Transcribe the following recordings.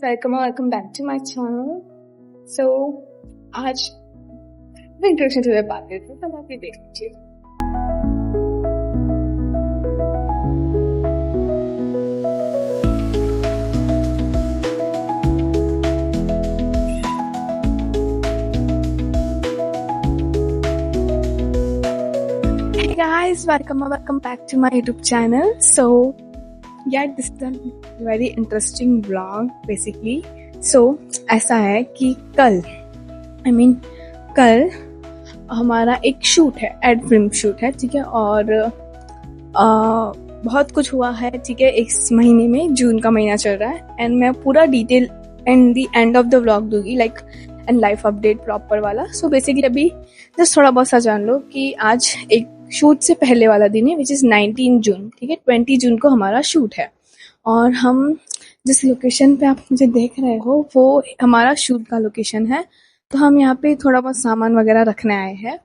welcome back to my channel. So आज introduction से बात करते हैं, तब आप ये देख लीजिए. Hey guys, welcome back to my YouTube channel. So yeah, this is a very interesting vlog basically. So ऐसा है कि कल हमारा एक शूट है, एड फिल्म शूट है, ठीक है. और बहुत कुछ हुआ है, ठीक है. इस महीने में जून का महीना चल रहा है एंड मैं पूरा detail and the end of the vlog दूंगी, like and life update proper वाला. सो बेसिकली अभी जस्ट थोड़ा बहुत सा जान लो कि आज एक शूट से पहले वाला दिन है, विच इज़ 19 जून, ठीक है. 20 जून को हमारा शूट है और हम जिस लोकेशन पे आप मुझे देख रहे हो वो हमारा शूट का लोकेशन है. तो हम यहाँ पे थोड़ा बहुत सामान वगैरह रखने आए हैं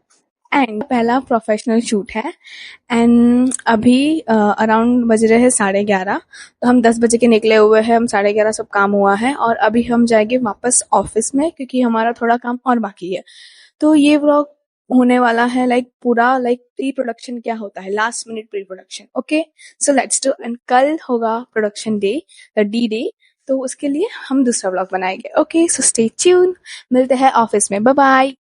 एंड पहला प्रोफेशनल शूट है. एंड अभी अराउंड बज रहे हैं 11:30. तो हम 10 बजे के निकले हुए हैं, हम 11:30 सब काम हुआ है और अभी हम जाएंगे वापस ऑफिस में क्योंकि हमारा थोड़ा काम और बाकी है. तो ये व्लॉग होने वाला है पूरा प्री प्रोडक्शन क्या होता है, last minute pre production. Okay, so let's do. And कल होगा production day, the D day. तो उसके लिए हम दूसरा व्लॉग बनाएंगे. Okay, so stay tune. मिलते हैं ऑफिस में. Bye bye.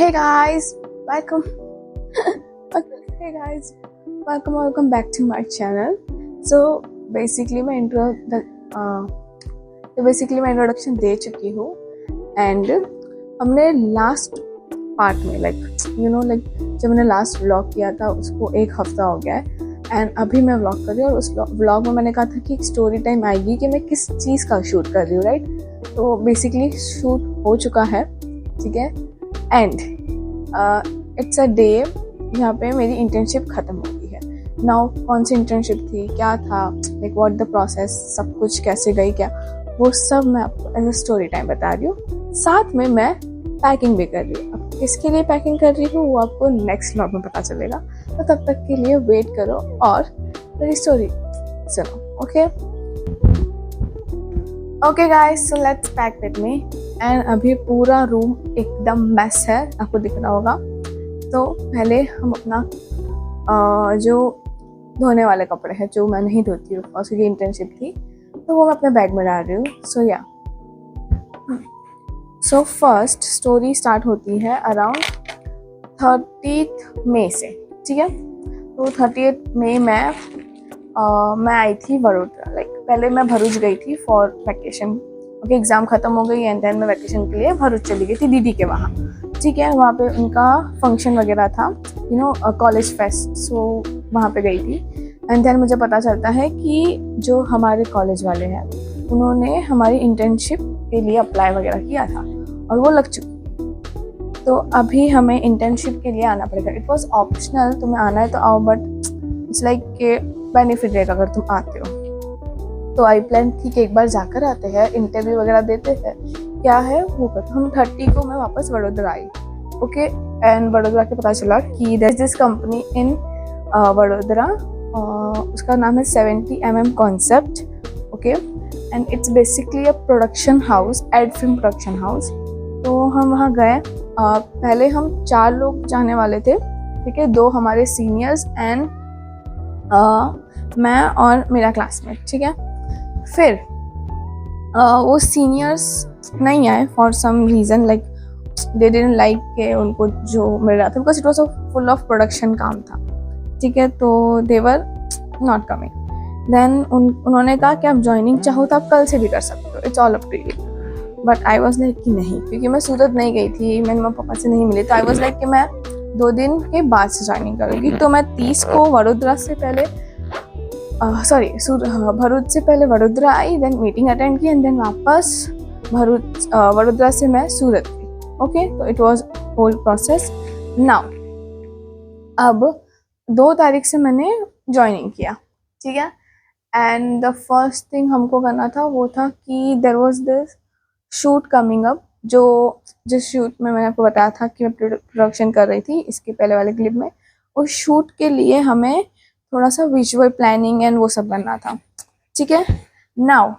Hey guys, welcome back to my channel. So basically मैं इंट्रोडक्शन दे चुकी हूँ एंड हमने लास्ट पार्ट में जब मैंने लास्ट व्लॉग किया था उसको 1 हफ्ता हो गया है एंड अभी मैं व्लॉग कर रही हूँ. और उस व्लॉग में मैंने कहा था कि एक स्टोरी टाइम आएगी कि मैं किस चीज़ का शूट कर रही हूँ, राइट. तो बेसिकली शूट हो चुका है, ठीक है. एंड इट्स अ डे यहाँ पे मेरी इंटर्नशिप ख़त्म हो गई है. नाउ कौन सी इंटर्नशिप थी, क्या था, लाइक व्हाट द प्रोसेस, सब कुछ कैसे गई, क्या वो सब मैं आपको एज अ स्टोरी टाइम बता रही हूँ. साथ में मैं पैकिंग भी कर रही हूँ. अब किसके लिए पैकिंग कर रही हूँ वो आपको नेक्स्ट व्लॉग में पता चलेगा. तो तब तक के लिए वेट करो और मेरी स्टोरी सुनो. Okay guys, so let's pack with me. And अभी पूरा रूम एकदम मैस है, आपको दिख रहा होगा. तो पहले हम अपना जो धोने वाले कपड़े हैं जो मैं नहीं धोती हूँ और उसकी इंटर्नशिप थी तो वो मैं अपने बैग में डाल रही हूँ. सो फर्स्ट स्टोरी स्टार्ट होती है अराउंड 30 मई से, ठीक है. तो 30 मई मैं आई थी वडोदरा. पहले मैं भरूच गई थी फॉर वैकेशन. ओके, एग्ज़ाम ख़त्म हो गई एंड देन मैं वैकेशन के लिए भरूच चली गई थी दीदी के वहाँ, ठीक है. वहाँ पे उनका फंक्शन वगैरह था, कॉलेज फेस्ट. सो वहाँ पे गई थी एंड देन मुझे पता चलता है कि जो हमारे कॉलेज वाले हैं उन्होंने हमारी इंटर्नशिप के लिए अप्लाई वगैरह किया था और वो लग चुकी. तो अभी हमें इंटर्नशिप के लिए आना पड़ेगा. इट वॉज ऑप्शनल, तुम्हें आना है तो आओ, बट इट्स लाइक के बेनिफिट रहेगा अगर तुम आते हो. तो आई प्लान थी कि एक बार जाकर आते हैं, इंटरव्यू वगैरह देते हैं, क्या है वो करते. हम 30 को मैं वापस वडोदरा आई. ओके, एंड वडोदरा के पता चला कि there is this company in Vadodara, उसका नाम है 70mm concept. Okay, and it's basically a production house, ad film production house. तो हम वहाँ गए. पहले हम 4 लोग जाने वाले थे, ठीक है. 2 हमारे सीनियर्स एंड मैं और मेरा क्लासमेट, ठीक है. फिर वो सीनियर्स नहीं आए for some reason, they didn't like के उनको जो मिल रहा था, because it was a full of production काम था, ठीक है. तो they were not coming then उन्होंने कहा कि आप ज्वाइनिंग चाहो तो आप कल से भी कर सकते हो, it's all up to you. But I was like कि नहीं, क्योंकि मैं सूरत नहीं गई थी, मैंने मम्मी पापा से नहीं मिली, तो आई वॉज लाइक कि मैं 2 दिन के बाद से ज्वाइनिंग करूँगी। तो मैं 30 को वडोदरा से पहले भरूच से पहले वडोदरा आई, देन मीटिंग अटेंड की एंड देन वापस वडोदरा से मैं सूरत गई। ओके, तो it was whole process. Now अब 2 तारीख से मैंने ज्वाइनिंग किया, ठीक है। एंड द फर्स्ट थिंग हमको करना था वो था कि there was this shoot coming up, जो जिस शूट में मैंने आपको बताया था कि मैं प्रोडक्शन कर रही थी इसके पहले वाले क्लिप में, उस शूट के लिए हमें थोड़ा सा विजुअल प्लानिंग एंड वो सब करना था, ठीक है। नाउ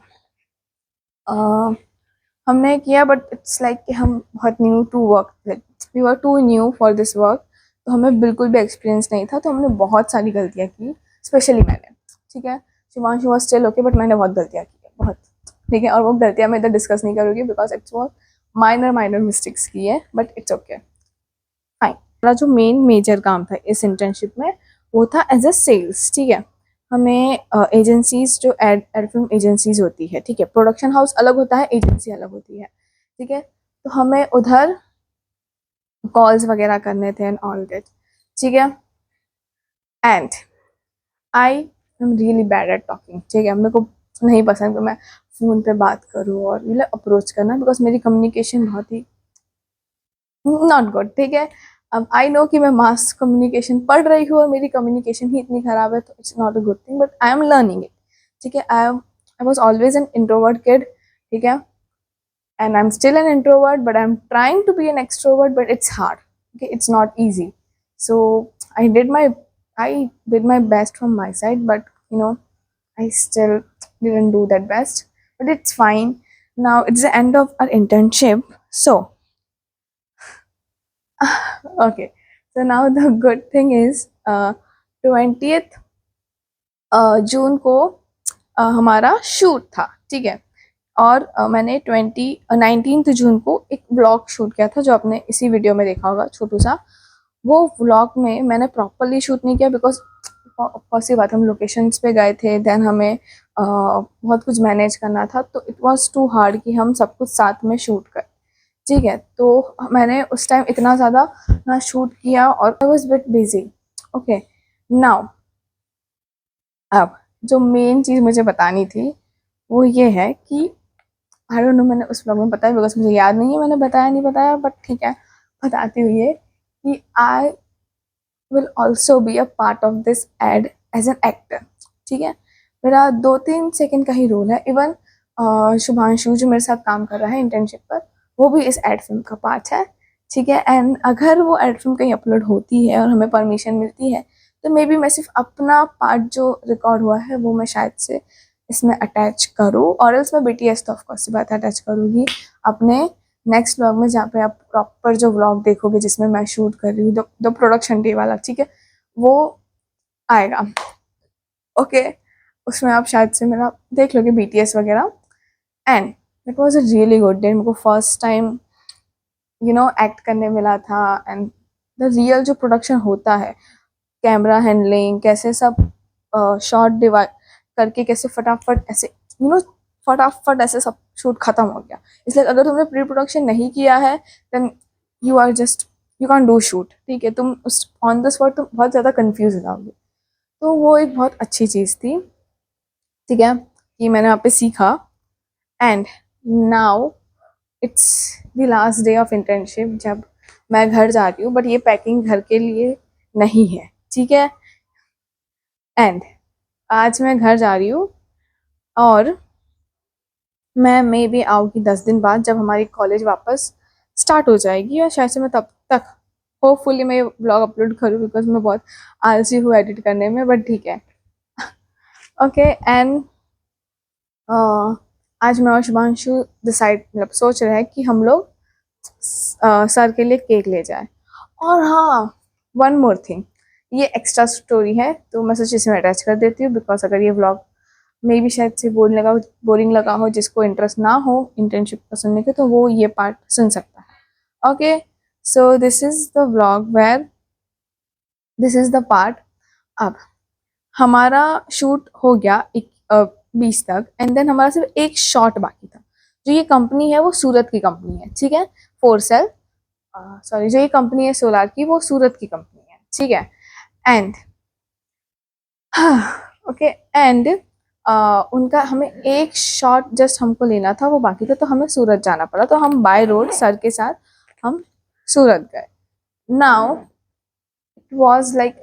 हमने किया, बट इट्स लाइक कि हम बहुत new to work, we were too new for this work, तो हमें बिल्कुल भी एक्सपीरियंस नहीं था, तो हमने बहुत सारी गलतियाँ की, स्पेशली मैंने, ठीक है। Shivanshu was still okay, but मैंने बहुत गलतियाँ की, बहुत, ठीक है। और वो गलतियाँ मैं इधर डिस्कस नहीं करूँगी बिकॉज इट्स वो माइनर मिस्टेक्स की है, बट इट्स ओके, फाइन। हमारा जो मेजर काम था इस इंटर्नशिप में वो था एज अ सेल्स, ठीक है। हमें एजेंसीज जो एड फिल्म एजेंसीज होती है, ठीक है, प्रोडक्शन हाउस अलग होता है, एजेंसी अलग होती है, ठीक है। तो हमें उधर कॉल्स वगैरह करने थे एंड ऑल दैट, ठीक है। And I am really bad at talking, ठीक है। मेरे को नहीं पसंद कि मैं फ़ोन पे बात करूँ और मतलब अप्रोच करना, बिकॉज मेरी कम्युनिकेशन बहुत ही नॉट गुड, ठीक है। अब आई नो कि मैं मास कम्युनिकेशन पढ़ रही हूँ और मेरी कम्युनिकेशन ही इतनी ख़राब है, तो it's not a good thing, but I am learning it, ठीक है। I was always an introvert kid, ठीक है, and I'm still an introvert, but I'm trying to be an extrovert, but it's hard, okay, it's not easy. So i did my I did my best from my side, but I still didn't do that best, but it's fine. Now it's the end of our internship, so okay, so now the good thing is 20th जून को हमारा shoot था, ठीक है। और मैंने 19 जून को एक vlog shoot किया था, जो आपने इसी वीडियो में देखा होगा, छोटू सा। वो व्लॉग में मैंने प्रॉपरली शूट नहीं किया बिकॉज ऑफकोर्स ये बात, हम लोकेशंस पे गए थे, देन हमें बहुत कुछ मैनेज करना था, तो इट वाज टू हार्ड कि हम सब कुछ साथ में शूट कर, ठीक है। तो मैंने उस टाइम इतना ज़्यादा ना शूट किया और I was bit busy. Okay, now अब जो मेन चीज़ मुझे बतानी थी वो ये है कि आई डोंट नो मैंने उस व्लॉग में बताया बिकॉज मुझे याद नहीं है मैंने बताया नहीं बताया, बट ठीक है, बताती हुई है कि I will also be a part of this ad as an actor, ठीक है। मेरा 2-3 सेकेंड का ही रोल है। इवन शुभांशु जो मेरे साथ काम कर रहा है इंटर्नशिप पर, वो भी इस एड फिल्म का पार्ट है, ठीक है। एंड अगर वो एड फिल्म कहीं अपलोड होती है और हमें परमिशन मिलती है, तो मे बी मैं सिर्फ अपना पार्ट जो रिकॉर्ड हुआ है वो मैं शायद से इसमें अटैच करूँ, और एल्स मैं BTS तो ऑफकोर्स बात अटैच करूँगी अपने नेक्स्ट व्लॉग में, जहाँ पे आप प्रॉपर जो व्लॉग देखोगे जिसमें मैं शूट कर रही हूँ, द प्रोडक्शन डे वाला, ठीक है, वो आएगा। ओके, उसमें आप शायद से मेरा देख लोगे BTS वगैरह। And it was a really good day, मेरे को फर्स्ट टाइम एक्ट करने मिला था, एंड द रियल जो प्रोडक्शन होता है, कैमरा हैंडलिंग कैसे सब शॉट डिवाइड करके कैसे फटाफट ऐसे फटाफट ऐसे सब शूट खत्म हो गया। इसलिए अगर तुमने प्री प्रोडक्शन नहीं किया है then you can do shoot, ठीक है। तुम उस ऑन द स्पॉट तुम बहुत ज़्यादा कंफ्यूज हो जाओगे, तो वो एक बहुत अच्छी चीज़ थी, ठीक है, कि मैंने वहाँ पे सीखा। And now it's the last day of internship, जब मैं घर जा रही हूँ, बट ये पैकिंग घर के लिए नहीं है, ठीक है। एंड आज मैं घर जा रही हूँ और मैं मे बी आऊँगी 10 दिन बाद, जब हमारी कॉलेज वापस स्टार्ट हो जाएगी, और शायद से मैं तब तक होपफुली मैं ये ब्लॉग अपलोड करूँ, बिकॉज मैं बहुत आलसी हूँ एडिट करने में, बट ठीक है। ओके, एंड आज मैं और शुभांशु डिसाइड मतलब सोच रहे हैं कि हम लोग सर के लिए केक ले जाए। और हाँ, वन मोर थिंग, ये एक्स्ट्रा स्टोरी है, तो मैं सोची इसमें अटैच कर देती हूँ, बिकॉज अगर ये व्लॉग मे भी शायद से बोरिंग लगा हो, जिसको इंटरेस्ट ना हो इंटर्नशिप का सुनने के, तो वो ये पार्ट सुन सकता है। Okay, so this is the vlog where this is the part. अब हमारा शूट हो गया 20 तक, एंड देन हमारा सिर्फ एक शॉट बाकी था। जो ये कंपनी है वो सूरत की कंपनी है, ठीक है, फोरसेल, सॉरी, जो ये कंपनी है सोलार की वो सूरत की कंपनी है, ठीक है। एंड ओके, एंड उनका हमें एक शॉट जस्ट हमको लेना था, वो बाकी था, तो हमें सूरत जाना पड़ा। तो हम बाय रोड सर के साथ हम सूरत गए। नाउ इट वाज लाइक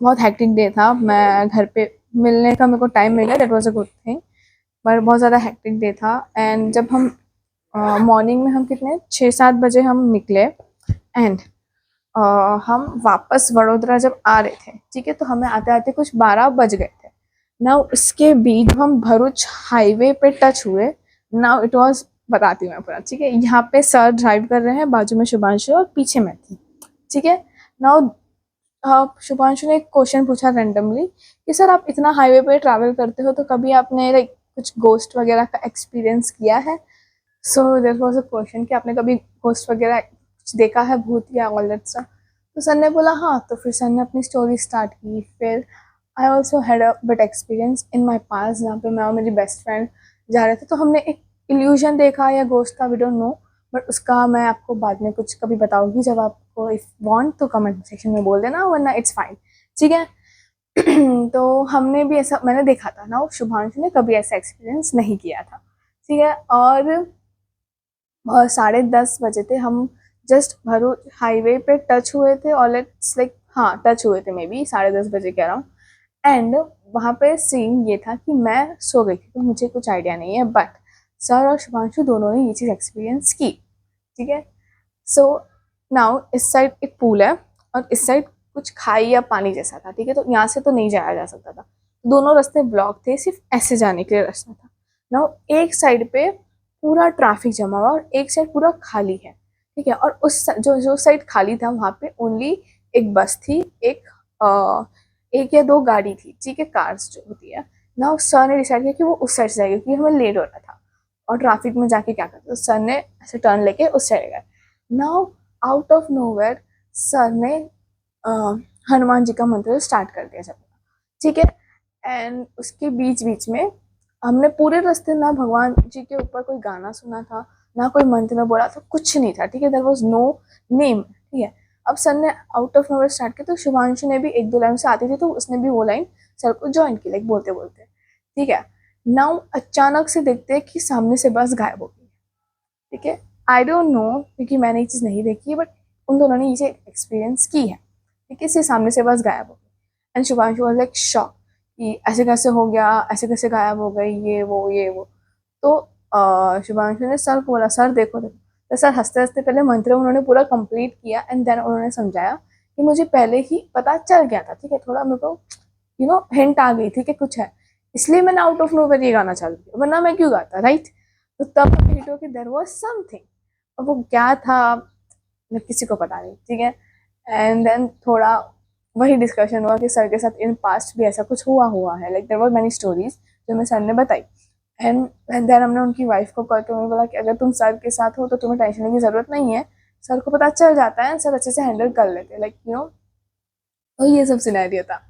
बहुत हेक्टिक डे था। मैं घर पे मिलने का मेरे को टाइम मिल गया, that was a good thing, पर बहुत ज़्यादा हेक्टिक डे था। एंड जब हम मॉर्निंग में हम कितने 6-7 बजे हम निकले, एंड हम वापस वडोदरा जब आ रहे थे, ठीक है, तो हमें आते आते कुछ 12 बज गए थे। नाउ इसके बीच हम भरूच हाईवे पे टच हुए। नाउ इट वाज, बताती हूँ मैं पूरा, ठीक है। यहाँ पे सर ड्राइव कर रहे हैं, बाजू में शुभांशु और पीछे मैं थी, ठीक है। नाउ शुभांशु ने एक क्वेश्चन पूछा रैंडमली कि सर आप इतना हाईवे पे ट्रैवल करते हो, तो कभी आपने लाइक कुछ गोस्ट वगैरह का एक्सपीरियंस किया है? So there was a question कि आपने कभी गोस्ट वगैरह कुछ देखा है, भूत या ऑल दैट स्टफ? तो सर ने बोला हाँ। तो फिर सर ने अपनी स्टोरी स्टार्ट की। फिर I also had a bad experience in my past, जहाँ पे मैं और मेरी बेस्ट फ्रेंड जा रहे थे, तो हमने एक इल्यूजन देखा या गोस्ट था, वी डोंट नो, बट उसका मैं आपको बाद में कुछ कभी बताऊंगी जब आपको इफ वांट तो कमेंट सेक्शन में बोल देना, वरना इट्स फाइन, ठीक है। तो हमने भी ऐसा, मैंने देखा था ना, शुभांशु ने कभी ऐसा एक्सपीरियंस नहीं किया था, ठीक है। और 10:30 बजे थे, हम जस्ट भरूच हाईवे पे टच हुए थे, और लेट्स लाइक हाँ टच हुए थे, मे बी 10:30 बजे कह रहा हूँ। एंड वहाँ पे सीन ये था कि मैं सो गई थी, तो मुझे कुछ आइडिया नहीं है, बट सर और शुभांशु दोनों ने ये चीज़ एक्सपीरियंस की, ठीक है। सो नाउ इस साइड एक पूल है, और इस साइड कुछ खाई या पानी जैसा था, ठीक है, तो यहाँ से तो नहीं जाया जा सकता था, दोनों रास्ते ब्लॉक थे, सिर्फ ऐसे जाने के लिए रास्ता था। नाउ एक साइड पे पूरा ट्रैफिक जमा हुआ और एक साइड पूरा खाली है, ठीक है। और उस जो जो साइड खाली था वहाँ पे ओनली एक बस थी, एक या दो गाड़ी थी, ठीक है, कार्स जो होती है ना। सर ने डिसाइड किया कि वो उस साइड से जाएगी, क्योंकि हमें लेट हो रहा था और ट्रैफिक में जाके क्या करते, तो सर ने ऐसे टर्न लेके उस साइड गए। Now out of nowhere sir ने हनुमान जी का मंत्र स्टार्ट कर दिया जब, ठीक है। एंड उसके बीच बीच में हमने पूरे रास्ते ना भगवान जी के ऊपर कोई गाना सुना था, ना कोई मंत्र में बोला था, कुछ नहीं था, ठीक है। देयर वाज नो नेम, ठीक है। अब सर ने आउट ऑफ नोवेयर स्टार्ट किया, तो शिवांशु ने भी एक दो लाइन से आती थी, तो उसने भी वो लाइन सर को ज्वाइन की, लाइक बोलते बोलते, ठीक है। नाउ अचानक से देखते हैं कि सामने से बस गायब हो गई, ठीक है। आई डोंट नो, क्योंकि मैंने ये चीज़ नहीं देखी है, बट उन दोनों ने ये एक्सपीरियंस की है, ठीक है। इससे सामने से बस गायब हो गई, and Shubhanshu was like shock कि ऐसे कैसे हो गया, ऐसे कैसे गायब हो गई, ये वो। तो शुभांशु ने सर को बोला सर देखो देखो, तो सर हंसते हंसते पहले मंत्र उन्होंने पूरा कंप्लीट किया, एंड देन उन्होंने समझाया कि मुझे पहले ही पता चल गया था, ठीक है, थोड़ा मेरे को हिंट आ गई थी कि कुछ है, इसलिए मैंने आउट ऑफ नोवेयर ये गाना चालू किया, वरना मैं क्यों गाता, राइट। तो तब हिट हो कि देयर वाज समथिंग, और वो क्या था किसी को पता नहीं, ठीक है। एंड देन थोड़ा वही डिस्कशन हुआ कि सर के साथ इन पास्ट भी ऐसा कुछ हुआ है, like there were many stories जो मैं सर ने बताई। एंड देन हमने उनकी वाइफ को कॉल करके बोला कि अगर तुम सर के साथ हो तो तुम्हें टेंशन लेने की ज़रूरत नहीं है, सर को पता चल जाता है, सर अच्छे से हैंडल कर लेते हैं, लाइक तो ये सब सिनेरियो था।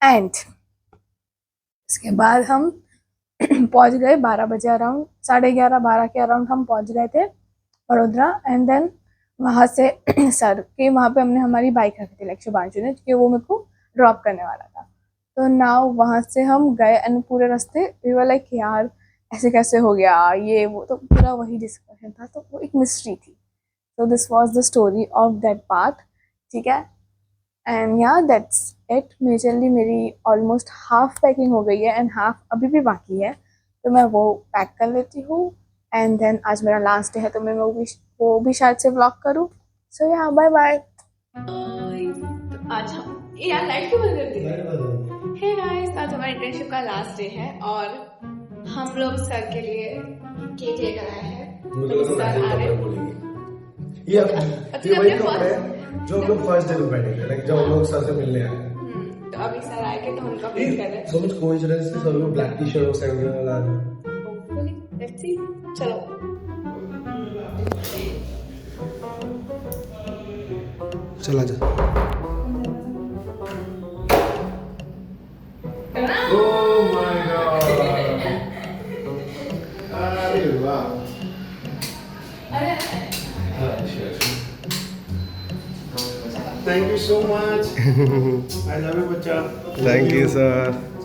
एंड इसके बाद हम पहुंच गए 12 बजे अराउंड, 11:30-12 के अराउंड हम पहुंच गए थे वडोदरा। एंड देन वहाँ से सर के वहाँ पे हमने हमारी बाइक रखी थी, लाइक शुभांशु ने, कि वो मेरे को ड्रॉप करने वाला था। तो नाउ वहाँ से हम गए, एंड पूरे रास्ते वी वर लाइक यार ऐसे कैसे हो गया, ये वो, तो पूरा वही डिस्कशन था, तो वो एक मिस्ट्री थी। तो this was the story of that part, ठीक है। एंड या दैट्स इट, मेजरली मेरी ऑलमोस्ट हाफ पैकिंग हो गई है, एंड हाफ अभी भी बाकी है, तो मैं वो पैक कर लेती हूँ। एंड देन आज मेरा लास्ट डे है, तो मैं वो भी शायद से व्लॉग करूँ। सो या बाय बाय। आज हम यार लाइट क्यों बंद कर दी? हे गाइस, आज हमारा इंटर्नशिप का लास्ट डे है, और हम लोग सर के लिए केक लेकर आए हैं। तो सर आ रहे हैं, ये वही कपड़े हैं जो हम लोग फर्स्ट डे पे पहने थे, लाइक जब हम लोग सर से मिलने आए। तो अभी सर आएंगे तो हम कंप्लीट कर रहे हैं। सो मच कोइंसिडेंस से सब लोग ब्लैक टी शर्ट और सैंडल लगा रहे हैं। होपफुली लेट्स सी, चलो चला जा। Thank you so much. I love you बच्चा। Thank you sir.